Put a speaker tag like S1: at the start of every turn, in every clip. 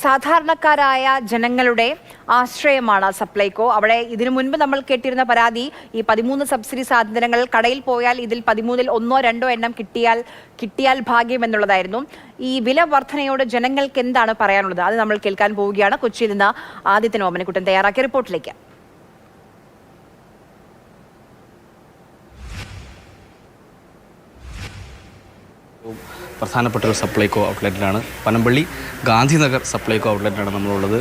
S1: സാധാരണക്കാരായ ജനങ്ങളുടെ ആശ്രയമാണ് സപ്ലൈകോ. അവിടെ ഇതിനു മുൻപ് നമ്മൾ കേട്ടിരുന്ന പരാതി ഈ 13 സബ്സിഡി സാധനങ്ങൾ കടയിൽ പോയാൽ ഇതിൽ 13-ൽ 1-2 എണ്ണം കിട്ടിയാൽ ഭാഗ്യം എന്നുള്ളതായിരുന്നു. ഈ വില വർധനയോട് ജനങ്ങൾക്ക് എന്താണ് പറയാനുള്ളത്? അത് നമ്മൾ കേൾക്കാൻ പോവുകയാണ്. കൊച്ചിയിൽ നിന്ന് ആദിത്യൻ ഓമനക്കുട്ടൻ തയ്യാറാക്കിയ റിപ്പോർട്ടിലേക്ക്.
S2: പ്രധാനപ്പെട്ട ഒരു സപ്ലൈകോ ഔട്ട്ലെറ്റിലാണ്, പനമ്പള്ളി ഗാന്ധിനഗർ സപ്ലൈകോ ഔട്ട്ലെറ്റാണ് നമ്മളുള്ളത്.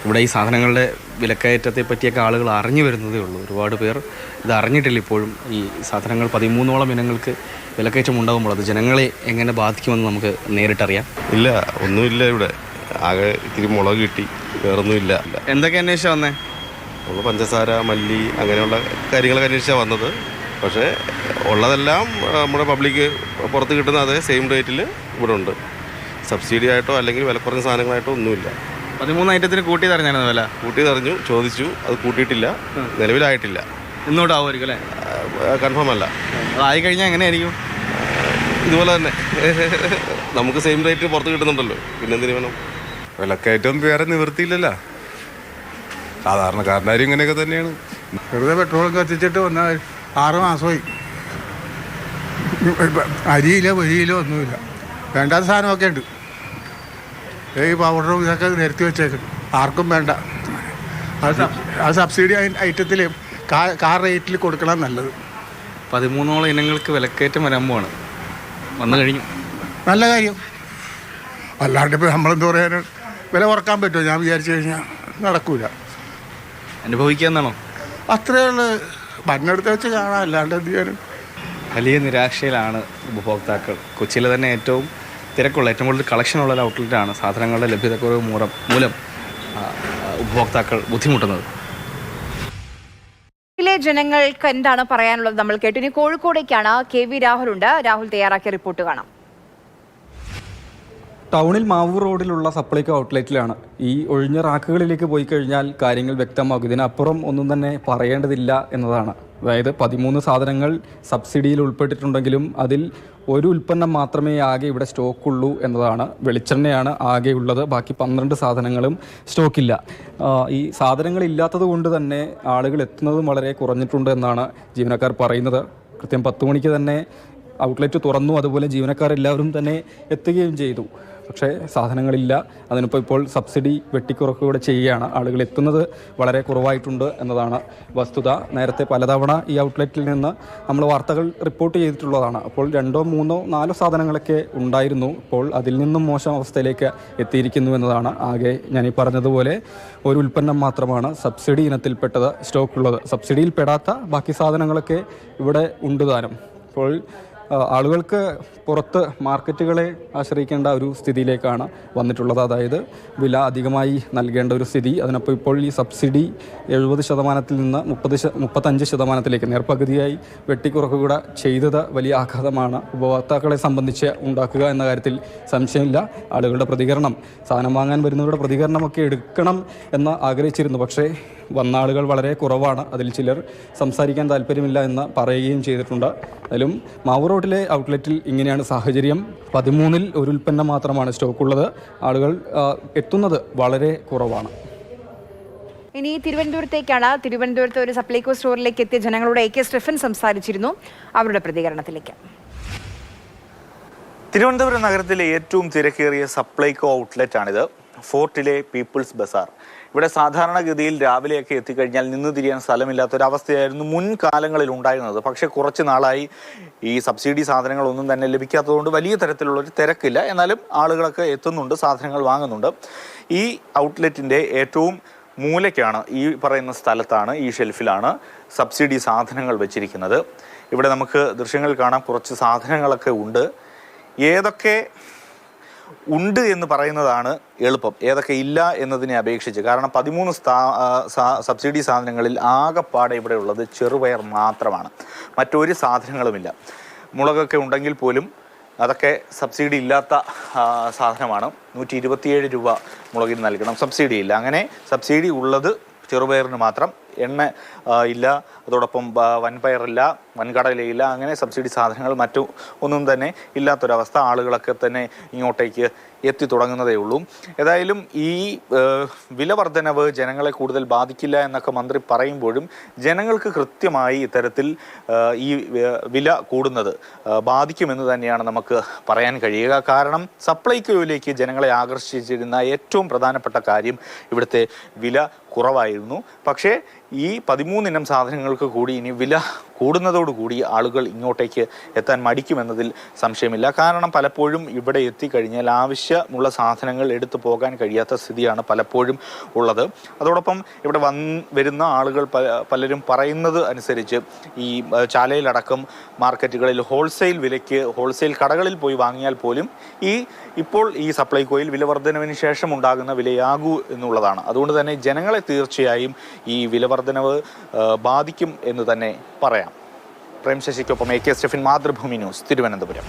S2: ഇവിടെ ഈ സാധനങ്ങളുടെ വിലക്കയറ്റത്തെ പറ്റിയൊക്കെ ആളുകൾ അറിഞ്ഞു വരുന്നതേ ഉള്ളൂ. ഒരുപാട് പേർ ഇത് അറിഞ്ഞിട്ടില്ല ഇപ്പോഴും. ഈ സാധനങ്ങൾ 13ഓളം ഇനങ്ങൾക്ക് വിലക്കയറ്റം ഉണ്ടാകുമ്പോൾ അത് ജനങ്ങളെ എങ്ങനെ ബാധിക്കുമെന്ന് നമുക്ക് നേരിട്ടറിയാം.
S3: ഇല്ല, ഒന്നുമില്ല. ഇവിടെ ആകെ ഇത്തിരി മുളക് കിട്ടി, വേറൊന്നുമില്ല.
S2: എന്തൊക്കെ അന്വേഷിച്ചാൽ വന്നേ?
S3: നമ്മൾ പഞ്ചസാര, മല്ലി അങ്ങനെയുള്ള കാര്യങ്ങളൊക്കെ അന്വേഷിച്ചാണ് വന്നത്. പക്ഷേ ഉള്ളതെല്ലാം നമ്മുടെ പബ്ലിക്ക് പുറത്ത് കിട്ടുന്ന അതേ സെയിം റേറ്റിൽ ഇവിടെ ഉണ്ട്. സബ്സിഡി ആയിട്ടോ അല്ലെങ്കിൽ വില കുറഞ്ഞ സാധനങ്ങളായിട്ടോ ഒന്നുമില്ല.
S2: 13 ഐറ്റത്തിന് കൂട്ടി തറഞ്ഞായിരുന്നു വില?
S3: കൂട്ടി തറഞ്ഞു, ചോദിച്ചു, അത് കൂട്ടിയിട്ടില്ല, നിലവിലായിട്ടില്ല.
S2: ഇന്നോട്ടാവുമായിരിക്കും അല്ലേ?
S3: കൺഫേം അല്ല.
S2: അതായി കഴിഞ്ഞാൽ എങ്ങനെയായിരിക്കും?
S3: ഇതുപോലെ തന്നെ നമുക്ക് സെയിം റേറ്റ് പുറത്ത് കിട്ടുന്നുണ്ടല്ലോ, പിന്നെന്തിനു വേണം?
S4: വിലക്കയറ്റം വേറെ നിവൃത്തിയില്ലല്ലോ. സാധാരണക്കാരനാരും ഇങ്ങനെയൊക്കെ തന്നെയാണ്.
S5: വെറുതെ പെട്രോൾ കത്തിച്ചിട്ട് വന്ന 6 മാസമായി. അരിയില്ല, വരിയില്ല, ഒന്നുമില്ല. വേണ്ടാത്ത സാധനമൊക്കെ ഉണ്ട്. ഈ പൗഡറും ഇതൊക്കെ നിരത്തി വെച്ചേക്കും, ആർക്കും വേണ്ട. ആ സബ്സിഡി ഐറ്റത്തിൽ കാർ റേറ്റിൽ കൊടുക്കണം നല്ലത്.
S2: 13ഓളം ഇനങ്ങൾക്ക് വിലക്കയറ്റം വരാൻ വന്നു കഴിഞ്ഞു.
S5: നല്ല കാര്യം. അല്ലാണ്ട് ഇപ്പോൾ നമ്മളെന്താ പറയാൻ, വില കുറക്കാൻ പറ്റുമോ? ഞാൻ വിചാരിച്ചു കഴിഞ്ഞാൽ നടക്കൂല.
S2: അനുഭവിക്കാന്നാണോ?
S5: അത്രയുള്ള മണ്ണെടുത്ത് വെച്ച് കാണാം, അല്ലാണ്ട് എന്ത് ചെയ്യാനും.
S2: വലിയ നിരാശയിലാണ് ഉപഭോക്താക്കൾ. കൊച്ചിയിലെ തന്നെ ഏറ്റവും തിരക്കുള്ള, ഏറ്റവും കൂടുതൽ കളക്ഷനുള്ള ഒരു ഔട്ട്ലെറ്റാണ്. സാധനങ്ങളുടെ ലഭ്യതക്കുറവ് മൂലം ഉപഭോക്താക്കൾ ബുദ്ധിമുട്ടുന്നത്.
S1: ജനങ്ങൾക്ക് എന്താണ് പറയാനുള്ളത് നമ്മൾ കേട്ടു. ഇനി കോഴിക്കോടേക്കാണ്. KV രാഹുൽ ഉണ്ട്. രാഹുൽ തയ്യാറാക്കിയ റിപ്പോർട്ട് കാണാം.
S6: ടൗണിൽ മാവൂർ റോഡിലുള്ള സപ്ലൈകോ ഔട്ട്ലെറ്റിലാണ്. ഈ ഒഴിഞ്ഞ റാക്കുകളിലേക്ക് പോയി കഴിഞ്ഞാൽ കാര്യങ്ങൾ വ്യക്തമാകും. ഇതിനപ്പുറം ഒന്നും തന്നെ പറയേണ്ടതില്ല എന്നതാണ്. അതായത് 13 സാധനങ്ങൾ സബ്സിഡിയിൽ ഉൾപ്പെട്ടിട്ടുണ്ടെങ്കിലും അതിൽ ഒരു ഉൽപ്പന്നം മാത്രമേ ആകെ ഇവിടെ സ്റ്റോക്കുള്ളൂ എന്നതാണ്. വെളിച്ചെണ്ണയാണ് ആകെ ഉള്ളത്, ബാക്കി 12 സാധനങ്ങളും സ്റ്റോക്കില്ല. ഈ സാധനങ്ങൾ ഇല്ലാത്തത് കൊണ്ട് തന്നെ ആളുകൾ എത്തുന്നതും വളരെ കുറഞ്ഞിട്ടുണ്ട് എന്നാണ് ജീവനക്കാർ പറയുന്നത്. കൃത്യം 10 മണിക്ക് തന്നെ ഔട്ട്ലെറ്റ് തുറന്നു, അതുപോലെ ജീവനക്കാരെല്ലാവരും തന്നെ എത്തുകയും ചെയ്തു. പക്ഷേ സാധനങ്ങളില്ല. അതിനിപ്പോൾ ഇപ്പോൾ സബ്സിഡി വെട്ടിക്കുറക്കുകയൂടെ ചെയ്യുകയാണ്. ആളുകൾ എത്തുന്നത് വളരെ കുറവായിട്ടുണ്ട് എന്നതാണ് വസ്തുത. നേരത്തെ പലതവണ ഈ ഔട്ട്ലെറ്റിൽ നിന്ന് നമ്മൾ വാർത്തകൾ റിപ്പോർട്ട് ചെയ്തിട്ടുള്ളതാണ്. അപ്പോൾ 2, 3, 4 സാധനങ്ങളൊക്കെ ഉണ്ടായിരുന്നു. ഇപ്പോൾ അതിൽ നിന്നും മോശം അവസ്ഥയിലേക്ക് എത്തിയിരിക്കുന്നു എന്നതാണ്. ആകെ ഞാനീ പറഞ്ഞതുപോലെ ഒരു ഉൽപ്പന്നം മാത്രമാണ് സബ്സിഡി ഇനത്തിൽപ്പെട്ടത് സ്റ്റോക്കുള്ളത്. സബ്സിഡിയിൽ പെടാത്ത ബാക്കി സാധനങ്ങളൊക്കെ ഇവിടെ ഉണ്ട് താനും. ഇപ്പോൾ ആളുകൾക്ക് പുറത്ത് മാർക്കറ്റുകളെ ആശ്രയിക്കേണ്ട ഒരു സ്ഥിതിയിലേക്കാണ് വന്നിട്ടുള്ളത്. അതായത് വില അധികമായി നൽകേണ്ട ഒരു സ്ഥിതി. അതിനപ്പോൾ ഇപ്പോൾ ഈ സബ്സിഡി 70% നിന്ന് 35% നേർപകുതിയായി വെട്ടിക്കുറക്കുക ചെയ്തത് വലിയ ആഘാതമാണ് ഉപഭോക്താക്കളെ സംബന്ധിച്ച് ഉണ്ടാക്കുക എന്ന കാര്യത്തിൽ സംശയമില്ല. ആളുകളുടെ പ്രതികരണം, സാധനം വാങ്ങാൻ വരുന്നവരുടെ പ്രതികരണമൊക്കെ എടുക്കണം എന്ന് ആഗ്രഹിച്ചിരുന്നു. പക്ഷേ വന്ന ആളുകൾ വളരെ കുറവാണ്. അതിൽ ചിലർ സംസാരിക്കാൻ താല്പര്യമില്ല എന്ന് പറയുകയും ചെയ്തിട്ടുണ്ട്. അതിലും മാവൂർ റോഡിലെ ഔട്ട്ലെറ്റിൽ ഇങ്ങനെയാണ് സാഹചര്യം. 13-ൽ ഒരു ഉൽപ്പന്നം മാത്രമാണ് സ്റ്റോക്കുള്ളത്. ആളുകൾ എത്തുന്നത് വളരെ കുറവാണ്.
S1: ഇനി തിരുവനന്തപുരത്തേക്കാണ്. തിരുവനന്തപുരത്ത് ഒരു സപ്ലൈകോ സ്റ്റോറിലേക്ക് എത്തിയ ജനങ്ങളോട് AK സ്റ്റെഫൻ സംസാരിച്ചിരുന്നു. അവരുടെ പ്രതികരണത്തിലേക്ക്.
S7: തിരുവനന്തപുരം നഗരത്തിലെ ഏറ്റവും തിരക്കേറിയ സപ്ലൈകോ ഔട്ട്ലെറ്റാണിത്. ഫോർട്ടിലെ പീപ്പിൾസ് ബസാർ. ഇവിടെ സാധാരണഗതിയിൽ രാവിലെയൊക്കെ എത്തിക്കഴിഞ്ഞാൽ നിന്ന് തിരിയാൻ സ്ഥലമില്ലാത്തൊരവസ്ഥയായിരുന്നു മുൻകാലങ്ങളിൽ ഉണ്ടായിരുന്നത്. പക്ഷേ കുറച്ച് നാളായി ഈ സബ്സിഡി സാധനങ്ങളൊന്നും തന്നെ ലഭിക്കാത്തതുകൊണ്ട് വലിയ തരത്തിലുള്ളൊരു തിരക്കില്ല. എന്നാലും ആളുകളൊക്കെ എത്തുന്നുണ്ട്, സാധനങ്ങൾ വാങ്ങുന്നുണ്ട്. ഈ ഔട്ട്ലെറ്റിൻ്റെ ഏറ്റവും മൂലയ്ക്കാണ്, ഈ പറയുന്ന സ്ഥലത്താണ്, ഈ ഷെൽഫിലാണ് സബ്സിഡി സാധനങ്ങൾ വെച്ചിരിക്കുന്നത്. ഇവിടെ നമുക്ക് ദൃശ്യങ്ങൾ കാണാം. കുറച്ച് സാധനങ്ങളൊക്കെ ഉണ്ട്. ഏതൊക്കെ ഉണ്ട് എന്ന് പറയുന്നതാണ് എളുപ്പം, ഏതൊക്കെ ഇല്ല എന്നതിനെ അപേക്ഷിച്ച്. കാരണം 13 സബ്സിഡി സാധനങ്ങളിൽ ആകെപ്പാടെ ഇവിടെ ഉള്ളത് ചെറുപയർ മാത്രമാണ്. മറ്റൊരു സാധനങ്ങളുമില്ല. മുളകൊക്കെ ഉണ്ടെങ്കിൽ പോലും അതൊക്കെ സബ്സിഡി ഇല്ലാത്ത സാധനമാണ്. 127 രൂപ മുളകിന് നൽകണം, സബ്സിഡി ഇല്ല. അങ്ങനെ സബ്സിഡി ഉള്ളത് ചെറുപയറിന് മാത്രം. എണ്ണ ഇല്ല, അതോടൊപ്പം വൻപയറില്ല, വൻകടലയില്ല, അങ്ങനെ സബ്സിഡി സാധനങ്ങൾ മറ്റു ഒന്നും തന്നെ ഇല്ലാത്തൊരവസ്ഥ. ആളുകളൊക്കെ തന്നെ ഇങ്ങോട്ടേക്ക് എത്തി തുടങ്ങുന്നതേ ഉള്ളൂ. ഏതായാലും ഈ വില വർധനവ് ജനങ്ങളെ കൂടുതൽ ബാധിക്കില്ല എന്നൊക്കെ മന്ത്രി പറയുമ്പോഴും ജനങ്ങൾക്ക് കൃത്യമായി ഇത്തരത്തിൽ ഈ വില കൂടുന്നത് ബാധിക്കുമെന്ന് തന്നെയാണ് നമുക്ക് പറയാൻ കഴിയുക. കാരണം സപ്ലൈകോയിലേക്ക് ജനങ്ങളെ ആകർഷിച്ചിരുന്ന ഏറ്റവും പ്രധാനപ്പെട്ട കാര്യം ഇവിടുത്തെ വില കുറവായിരുന്നു. പക്ഷേ ഈ 13 ഇനം സാധനങ്ങൾക്ക് കൂടി ഇനി വില കൂടുന്നതോടുകൂടി ആളുകൾ ഇങ്ങോട്ടേക്ക് എത്താൻ മടിക്കുമെന്നതിൽ സംശയമില്ല. കാരണം പലപ്പോഴും ഇവിടെ എത്തിക്കഴിഞ്ഞാൽ ആവശ്യമുള്ള സാധനങ്ങൾ എടുത്തു പോകാൻ കഴിയാത്ത സ്ഥിതിയാണ് പലപ്പോഴും ഉള്ളത്. അതോടൊപ്പം ഇവിടെ വരുന്ന ആളുകൾ പലരും പറയുന്നത് അനുസരിച്ച് ഈ ചാലയിലടക്കം മാർക്കറ്റുകളിൽ ഹോൾസെയിൽ വിലയ്ക്ക് ഹോൾസെയിൽ കടകളിൽ പോയി വാങ്ങിയാൽ പോലും ഇപ്പോൾ ഈ സപ്ലൈകോയിൽ വില വർധനവിന് ശേഷം ഉണ്ടാകുന്ന വിലയാകൂ എന്നുള്ളതാണ്. അതുകൊണ്ട് തന്നെ ജനങ്ങളെ തീർച്ചയായും ഈ വില വർധനവ് ബാധിക്കും എന്ന് തന്നെ പറയാം. പ്രേം ശശിക്കൊപ്പം AK സ്റ്റെഫിൻ, മാതൃഭൂമി ന്യൂസ്, തിരുവനന്തപുരം.